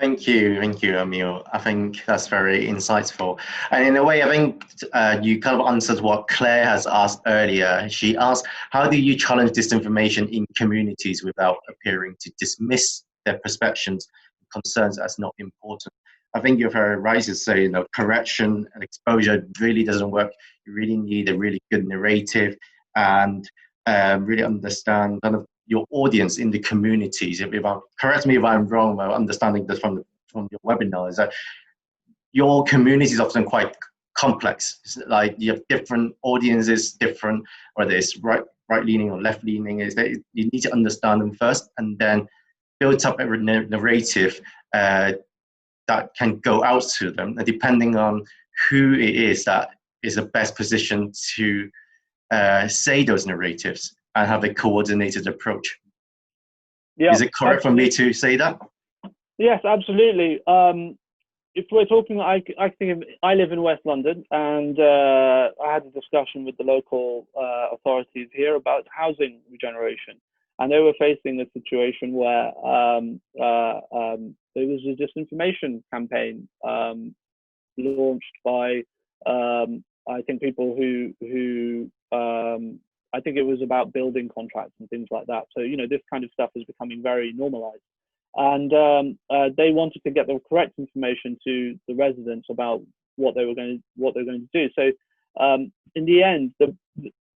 Thank you, Emil. I think that's very insightful. And in a way, I think you kind of answered what Claire has asked earlier. She asked, how do you challenge disinformation in communities without appearing to dismiss their perceptions and concerns as not important? I think you're very right to say, correction and exposure really doesn't work. You really need a really good narrative and really understand kind of your audience in the communities. If I correct me if I'm wrong, my understanding this from your webinar is that your community is often quite complex. It's like you have different audiences, different whether it's right leaning or left leaning. Is that you need to understand them first, and then build up a narrative that can go out to them, and depending on who it is that is the best position to say those narratives and have a coordinated approach. Yeah, Is it correct for me absolutely. to say that? Yes, absolutely. If we're talking, I think I live in West London, and I had a discussion with the local authorities here about housing regeneration, and they were facing a situation where there was a disinformation campaign launched by I think people who I think it was about building contracts and things like that. So this kind of stuff is becoming very normalized, and they wanted to get the correct information to the residents about what they were going to do. So in the end,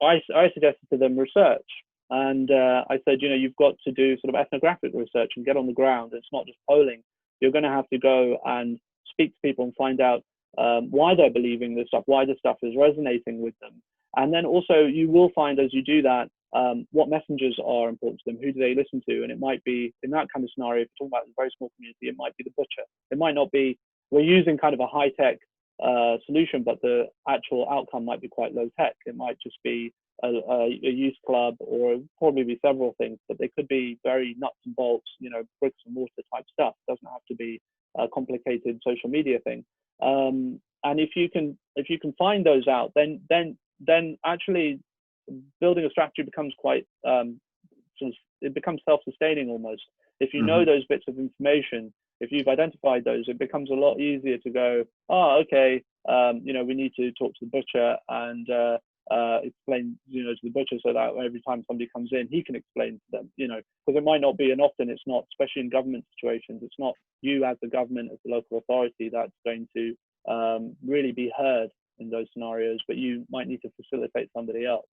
I suggested to them research, and I said, you've got to do sort of ethnographic research and get on the ground. It's not just polling. You're going to have to go and speak to people and find out why they're believing this stuff, why this stuff is resonating with them. And then also you will find as you do that, what messengers are important to them, who do they listen to? And it might be, in that kind of scenario, if you're talking about a very small community, it might be the butcher. It might not be, we're using kind of a high-tech solution, but the actual outcome might be quite low-tech. It might just be a youth club, or probably be several things, but they could be very nuts and bolts, bricks and mortar type stuff. It doesn't have to be a complicated social media thing. And if you can find those out, then actually building a strategy becomes quite it becomes self-sustaining almost. If you know those bits of information, if you've identified those, it becomes a lot easier to go, okay, we need to talk to the butcher and explain, to the butcher, so that every time somebody comes in, he can explain to them, because it might not be, and often it's not, especially in government situations, it's not you as the government, as the local authority, that's going to really be heard in those scenarios, but you might need to facilitate somebody else.